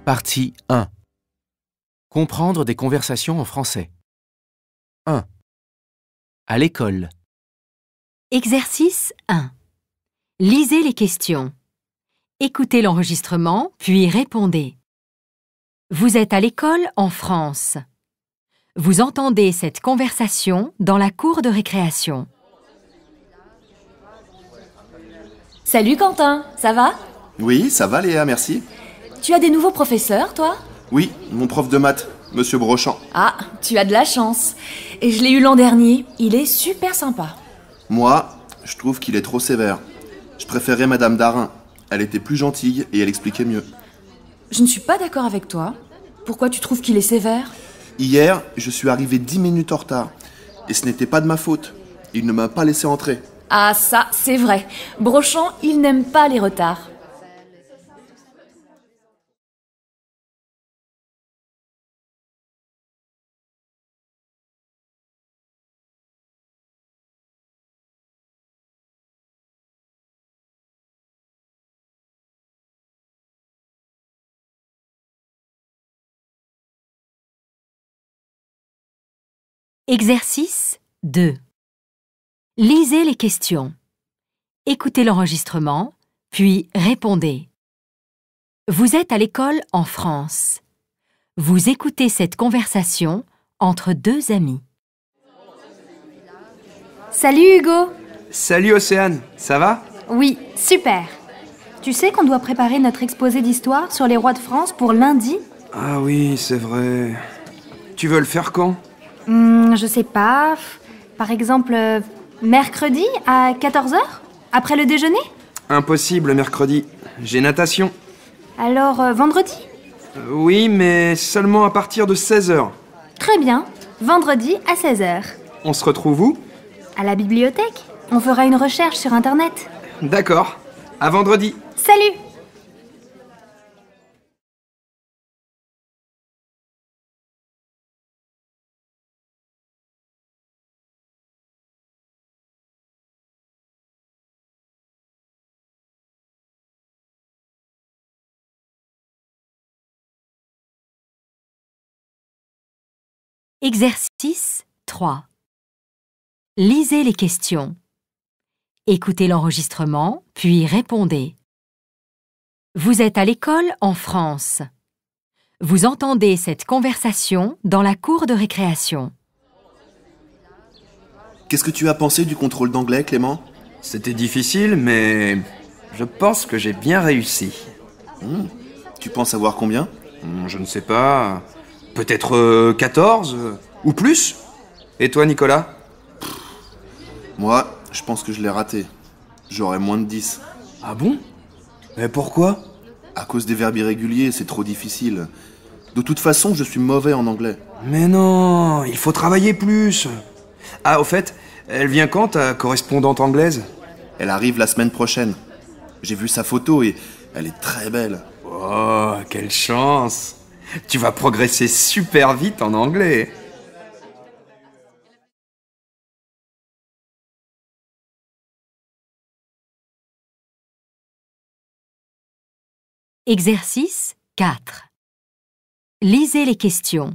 Partie 1. Comprendre des conversations en français. 1. À l'école. Exercice 1. Lisez les questions. Écoutez l'enregistrement, puis répondez. Vous êtes à l'école en France. Vous entendez cette conversation dans la cour de récréation. Salut Quentin, ça va? Oui, ça va Léa, merci. Tu as des nouveaux professeurs, toi? Oui, mon prof de maths, Monsieur Brochant. Ah, tu as de la chance. Et je l'ai eu l'an dernier, il est super sympa. Moi, je trouve qu'il est trop sévère. Je préférais Madame Darin. Elle était plus gentille et elle expliquait mieux. Je ne suis pas d'accord avec toi. Pourquoi tu trouves qu'il est sévère? Hier, je suis arrivé 10 minutes en retard. Et ce n'était pas de ma faute. Il ne m'a pas laissé entrer. Ah ça, c'est vrai. Brochant, il n'aime pas les retards. Exercice 2. Lisez les questions. Écoutez l'enregistrement, puis répondez. Vous êtes à l'école en France. Vous écoutez cette conversation entre deux amis. Salut Hugo! Salut Océane, ça va? Oui, super! Tu sais qu'on doit préparer notre exposé d'histoire sur les rois de France pour lundi? Ah oui, c'est vrai. Tu veux le faire quand? Je sais pas. Par exemple, mercredi à 14h? Après le déjeuner? Impossible mercredi, j'ai natation. Alors vendredi? Oui, mais seulement à partir de 16h. Très bien, vendredi à 16h. On se retrouve où? À la bibliothèque? On fera une recherche sur Internet. D'accord, à vendredi. Salut! Exercice 3. Lisez les questions. Écoutez l'enregistrement, puis répondez. Vous êtes à l'école en France. Vous entendez cette conversation dans la cour de récréation. Qu'est-ce que tu as pensé du contrôle d'anglais, Clément? C'était difficile, mais je pense que j'ai bien réussi. Tu penses savoir combien? Je ne sais pas. Peut-être 14 ou plus? Et toi, Nicolas? Moi, je pense que je l'ai raté. J'aurais moins de 10. Ah bon? Mais pourquoi? À cause des verbes irréguliers, c'est trop difficile. De toute façon, je suis mauvais en anglais. Mais non, il faut travailler plus. Ah, au fait, elle vient quand, ta correspondante anglaise? Elle arrive la semaine prochaine. J'ai vu sa photo et elle est très belle. Oh, quelle chance! Tu vas progresser super vite en anglais. Exercice 4. Lisez les questions.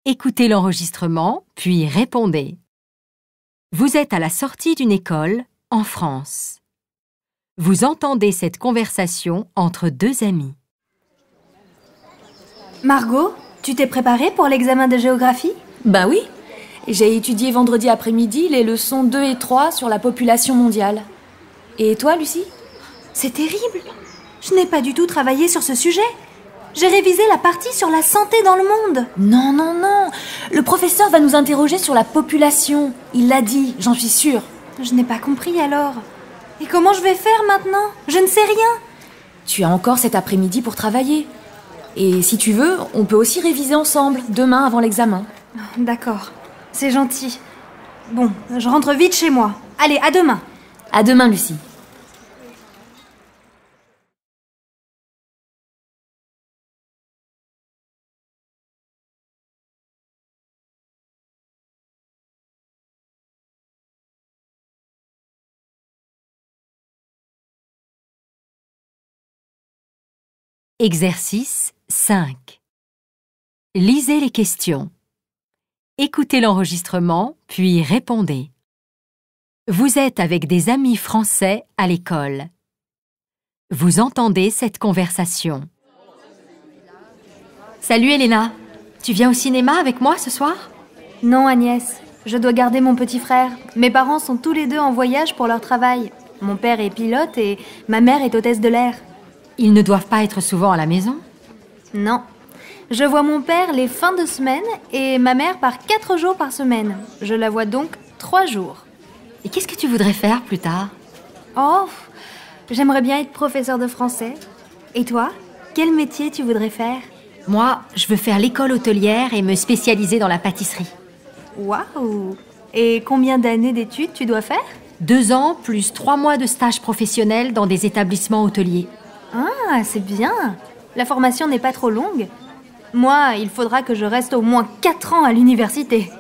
Écoutez l'enregistrement, puis répondez. Vous êtes à la sortie d'une école en France. Vous entendez cette conversation entre deux amis. Margot, tu t'es préparée pour l'examen de géographie? Ben oui. J'ai étudié vendredi après-midi les leçons 2 et 3 sur la population mondiale. Et toi, Lucie? C'est terrible! Je n'ai pas du tout travaillé sur ce sujet. J'ai révisé la partie sur la santé dans le monde. Non, non, non. Le professeur va nous interroger sur la population. Il l'a dit, j'en suis sûre. Je n'ai pas compris alors. Et comment je vais faire maintenant? Je ne sais rien. Tu as encore cet après-midi pour travailler. Et si tu veux, on peut aussi réviser ensemble, demain avant l'examen. D'accord, c'est gentil. Bon, je rentre vite chez moi. Allez, à demain. À demain, Lucie. Exercice 5. Lisez les questions. Écoutez l'enregistrement, puis répondez. Vous êtes avec des amis français à l'école. Vous entendez cette conversation. Salut Elena, tu viens au cinéma avec moi ce soir? Non, Agnès, je dois garder mon petit frère. Mes parents sont tous les deux en voyage pour leur travail. Mon père est pilote et ma mère est hôtesse de l'air. Ils ne doivent pas être souvent à la maison? Non. Je vois mon père les fins de semaine et ma mère par 4 jours par semaine. Je la vois donc 3 jours. Et qu'est-ce que tu voudrais faire plus tard? Oh, j'aimerais bien être professeur de français. Et toi, quel métier tu voudrais faire? Moi, je veux faire l'école hôtelière et me spécialiser dans la pâtisserie. Waouh! Et combien d'années d'études tu dois faire? 2 ans plus 3 mois de stage professionnel dans des établissements hôteliers. Ah, c'est bien. La formation n'est pas trop longue. Moi, il faudra que je reste au moins 4 ans à l'université.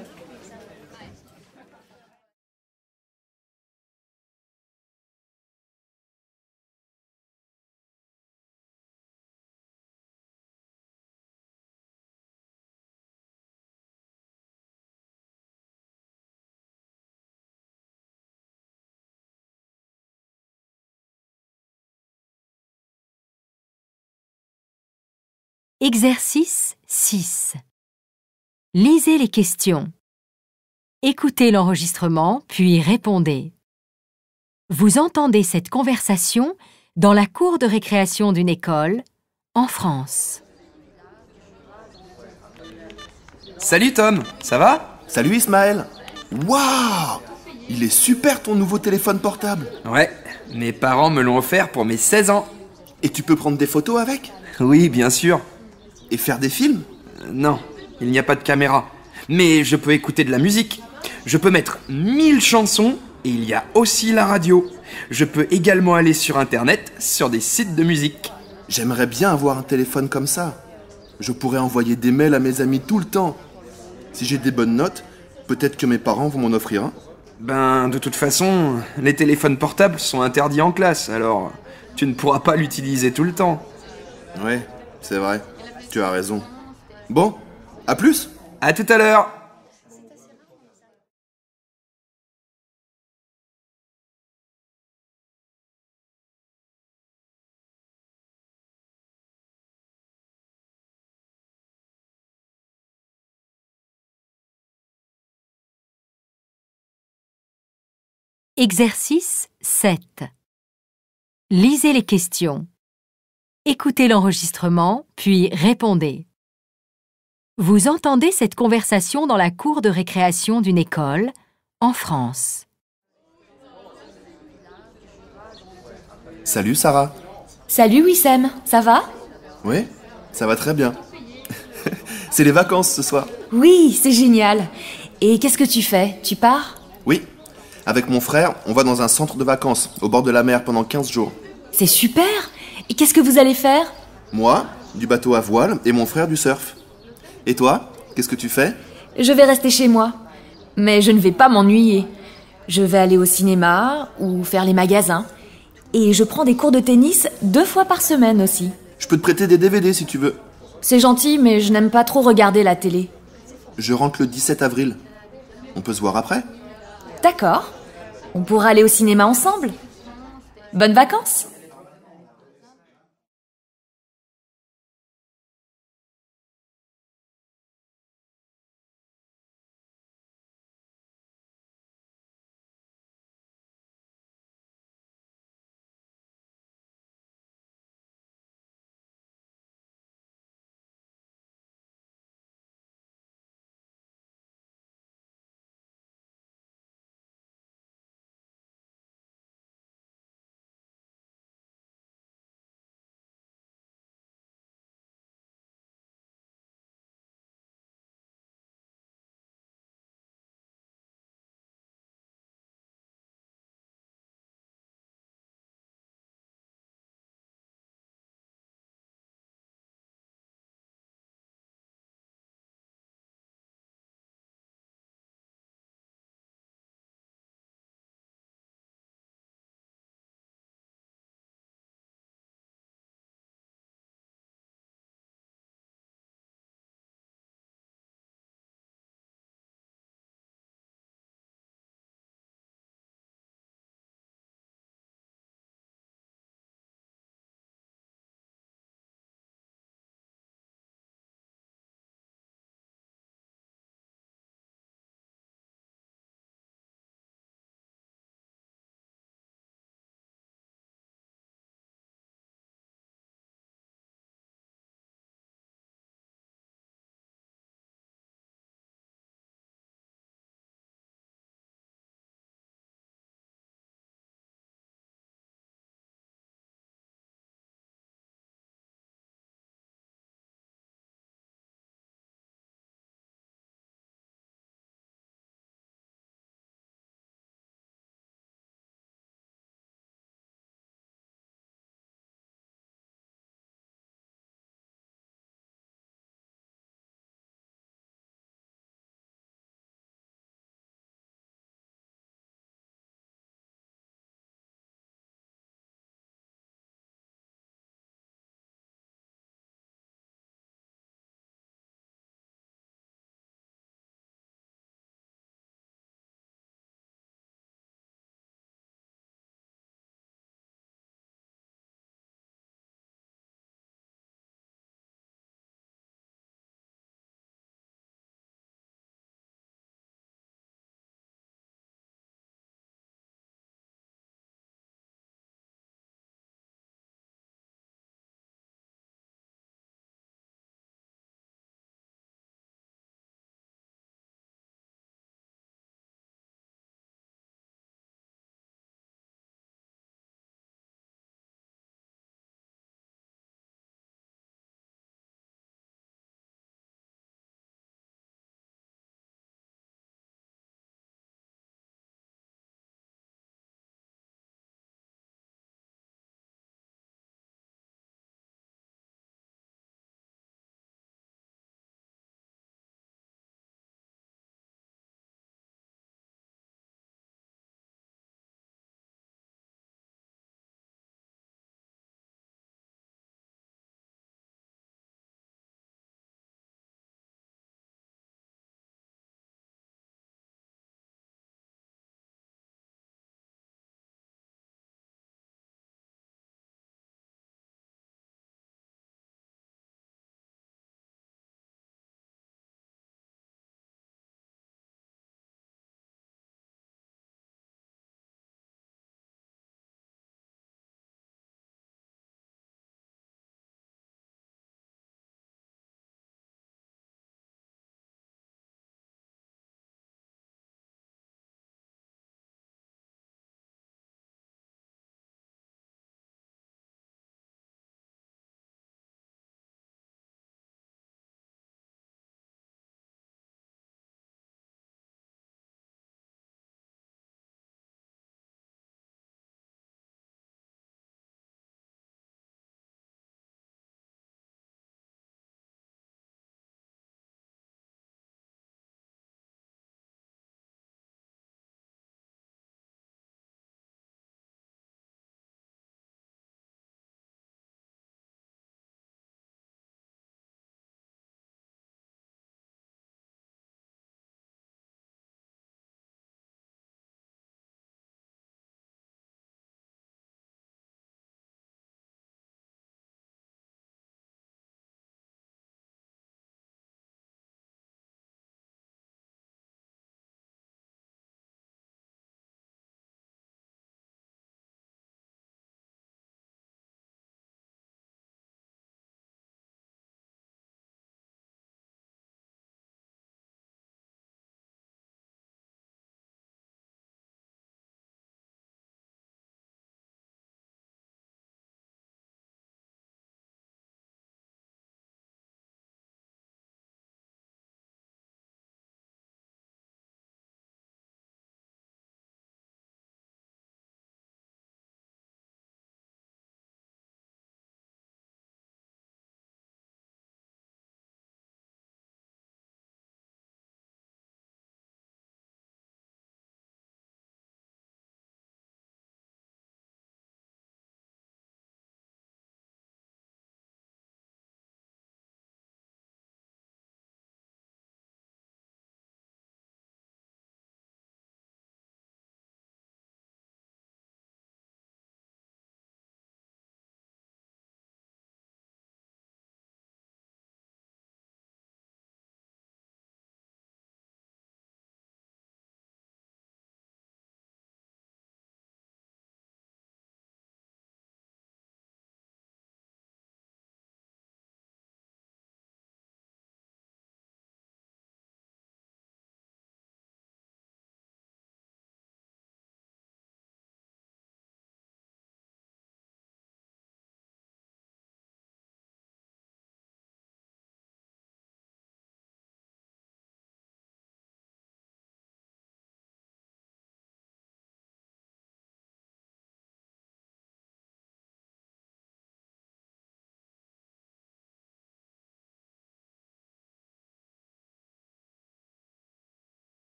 Exercice 6. Lisez les questions. Écoutez l'enregistrement, puis répondez. Vous entendez cette conversation dans la cour de récréation d'une école, en France. Salut Tom, ça va? Salut Ismaël. Waouh! Il est super ton nouveau téléphone portable. Ouais, mes parents me l'ont offert pour mes 16 ans. Et tu peux prendre des photos avec? Oui, bien sûr. Et faire des films? Non, il n'y a pas de caméra. Mais je peux écouter de la musique. Je peux mettre 1000 chansons et il y a aussi la radio. Je peux également aller sur Internet, sur des sites de musique. J'aimerais bien avoir un téléphone comme ça. Je pourrais envoyer des mails à mes amis tout le temps. Si j'ai des bonnes notes, peut-être que mes parents vont m'en offrir un. Ben, de toute façon, les téléphones portables sont interdits en classe, alors tu ne pourras pas l'utiliser tout le temps. Ouais, c'est vrai. Tu as raison. Bon, à plus! À tout à l'heure! Exercice 7. Lisez les questions. Écoutez l'enregistrement, puis répondez. Vous entendez cette conversation dans la cour de récréation d'une école, en France. Salut Sarah. Salut Wissem, ça va? Oui, ça va très bien. C'est les vacances ce soir. Oui, c'est génial. Et qu'est-ce que tu fais? Tu pars? Oui, avec mon frère, on va dans un centre de vacances, au bord de la mer pendant 15 jours. C'est super! Et qu'est-ce que vous allez faire? Moi, du bateau à voile, et mon frère du surf. Et toi, qu'est-ce que tu fais? Je vais rester chez moi. Mais je ne vais pas m'ennuyer. Je vais aller au cinéma ou faire les magasins. Et je prends des cours de tennis 2 fois par semaine aussi. Je peux te prêter des DVD si tu veux. C'est gentil, mais je n'aime pas trop regarder la télé. Je rentre le 17 avril. On peut se voir après? D'accord. On pourra aller au cinéma ensemble. Bonnes vacances!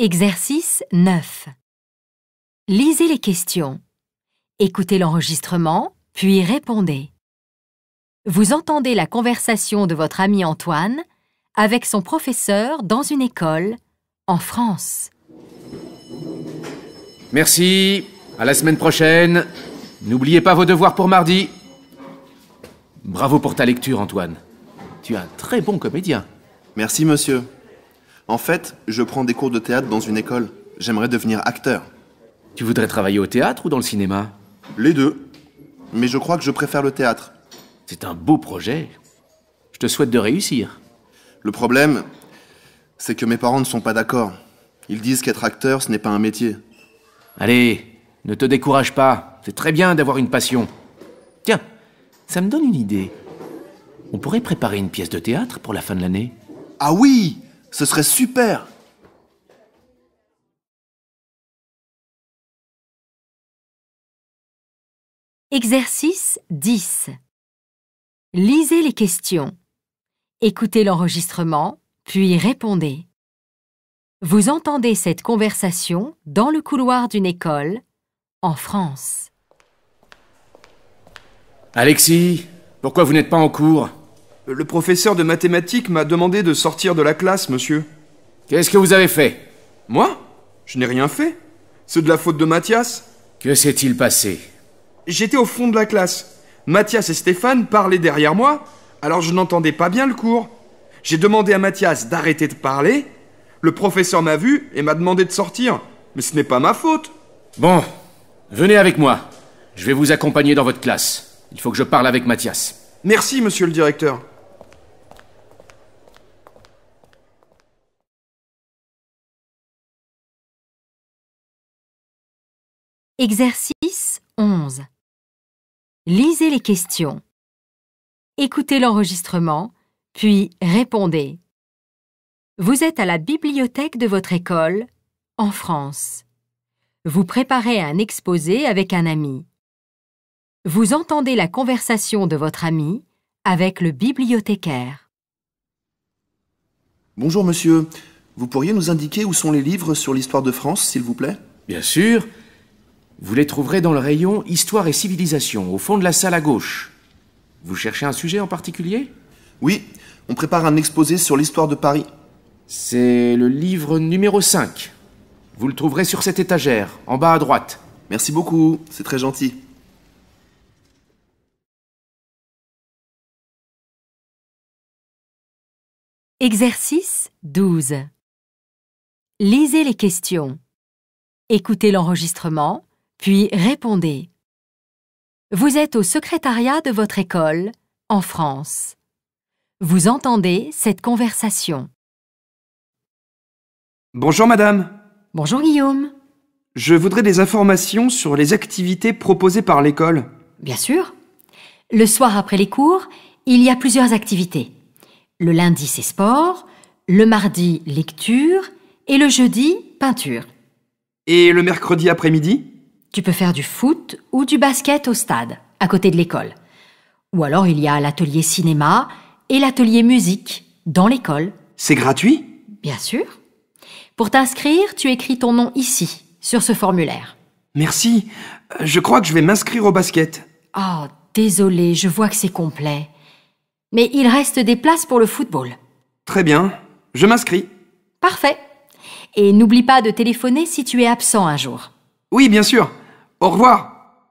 Exercice 9. Lisez les questions. Écoutez l'enregistrement, puis répondez. Vous entendez la conversation de votre ami Antoine avec son professeur dans une école en France. Merci, à la semaine prochaine. N'oubliez pas vos devoirs pour mardi. Bravo pour ta lecture, Antoine. Tu es un très bon comédien. Merci, monsieur. En fait, je prends des cours de théâtre dans une école. J'aimerais devenir acteur. Tu voudrais travailler au théâtre ou dans le cinéma? Les deux. Mais je crois que je préfère le théâtre. C'est un beau projet. Je te souhaite de réussir. Le problème, c'est que mes parents ne sont pas d'accord. Ils disent qu'être acteur, ce n'est pas un métier. Allez, ne te décourage pas. C'est très bien d'avoir une passion. Tiens, ça me donne une idée. On pourrait préparer une pièce de théâtre pour la fin de l'année. Ah oui, ce serait super! Exercice 10. Lisez les questions. Écoutez l'enregistrement, puis répondez. Vous entendez cette conversation dans le couloir d'une école en France. Alexis, pourquoi vous n'êtes pas en cours? Le professeur de mathématiques m'a demandé de sortir de la classe, monsieur. Qu'est-ce que vous avez fait? Moi? Je n'ai rien fait. C'est de la faute de Mathias. Que s'est-il passé? J'étais au fond de la classe. Mathias et Stéphane parlaient derrière moi, alors je n'entendais pas bien le cours. J'ai demandé à Mathias d'arrêter de parler. Le professeur m'a vu et m'a demandé de sortir. Mais ce n'est pas ma faute. Bon, venez avec moi. Je vais vous accompagner dans votre classe. Il faut que je parle avec Mathias. Merci, monsieur le directeur. Exercice 11. Lisez les questions. Écoutez l'enregistrement, puis répondez. Vous êtes à la bibliothèque de votre école, en France. Vous préparez un exposé avec un ami. Vous entendez la conversation de votre ami avec le bibliothécaire. Bonjour, monsieur. Vous pourriez nous indiquer où sont les livres sur l'histoire de France, s'il vous plaît? Bien sûr. Vous les trouverez dans le rayon Histoire et civilisation, au fond de la salle à gauche. Vous cherchez un sujet en particulier? Oui, on prépare un exposé sur l'histoire de Paris. C'est le livre numéro 5. Vous le trouverez sur cette étagère, en bas à droite. Merci beaucoup, c'est très gentil. Exercice 12. Lisez les questions. Écoutez l'enregistrement, puis répondez. Vous êtes au secrétariat de votre école, en France. Vous entendez cette conversation. Bonjour, madame. Bonjour Guillaume. Je voudrais des informations sur les activités proposées par l'école. Bien sûr. Le soir après les cours, il y a plusieurs activités. Le lundi, c'est sport, le mardi, lecture, et le jeudi, peinture. Et le mercredi après-midi? Tu peux faire du foot ou du basket au stade, à côté de l'école. Ou alors il y a l'atelier cinéma et l'atelier musique, dans l'école. C'est gratuit? Bien sûr. Pour t'inscrire, tu écris ton nom ici, sur ce formulaire. Merci. Je crois que je vais m'inscrire au basket. Oh, désolé, je vois que c'est complet. Mais il reste des places pour le football. Très bien. Je m'inscris. Parfait. Et n'oublie pas de téléphoner si tu es absent un jour. Oui, bien sûr. Au revoir.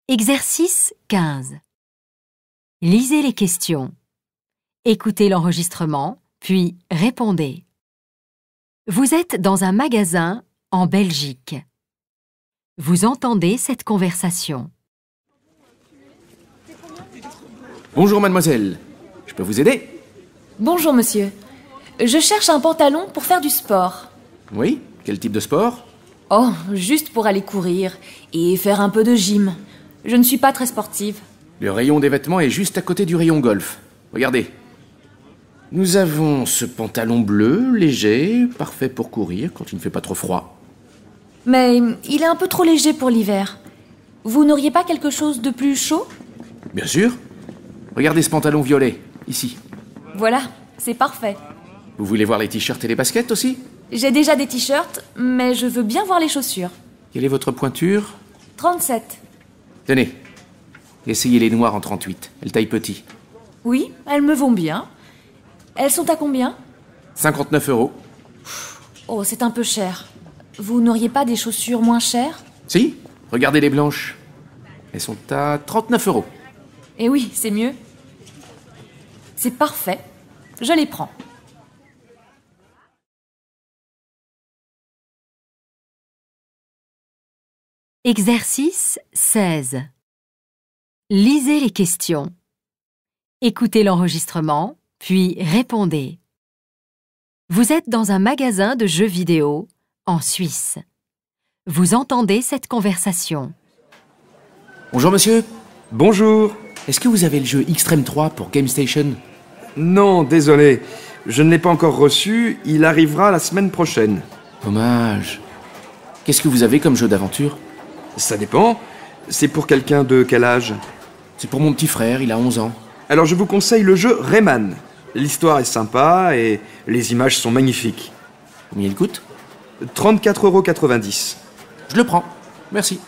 Exercice 15. Lisez les questions. Écoutez l'enregistrement, puis répondez. Vous êtes dans un magasin en Belgique. Vous entendez cette conversation. Bonjour mademoiselle, je peux vous aider? Bonjour monsieur. Je cherche un pantalon pour faire du sport. Oui, quel type de sport? Oh, juste pour aller courir et faire un peu de gym. Je ne suis pas très sportive. Le rayon des vêtements est juste à côté du rayon golf. Regardez. Nous avons ce pantalon bleu, léger, parfait pour courir quand il ne fait pas trop froid. Mais il est un peu trop léger pour l'hiver. Vous n'auriez pas quelque chose de plus chaud? Bien sûr. Regardez ce pantalon violet, ici. Voilà, c'est parfait. Vous voulez voir les t-shirts et les baskets aussi? J'ai déjà des t-shirts, mais je veux bien voir les chaussures. Quelle est votre pointure? 37. Tenez. Essayez les noires en 38. Elles taillent petit. Oui, elles me vont bien. Elles sont à combien? 59 €. Oh, c'est un peu cher. Vous n'auriez pas des chaussures moins chères? Si, regardez les blanches. Elles sont à 39 €. Eh oui, c'est mieux. C'est parfait. Je les prends. Exercice 16. Lisez les questions. Écoutez l'enregistrement, puis répondez. Vous êtes dans un magasin de jeux vidéo en Suisse. Vous entendez cette conversation. Bonjour monsieur. Bonjour. Est-ce que vous avez le jeu Extreme 3 pour Game Station? Non, désolé. Je ne l'ai pas encore reçu. Il arrivera la semaine prochaine. Dommage. Qu'est-ce que vous avez comme jeu d'aventure? Ça dépend. C'est pour quelqu'un de quel âge? C'est pour mon petit frère, il a 11 ans. Alors je vous conseille le jeu Rayman. L'histoire est sympa et les images sont magnifiques. Combien il coûte? 34,90 €. Je le prends. Merci.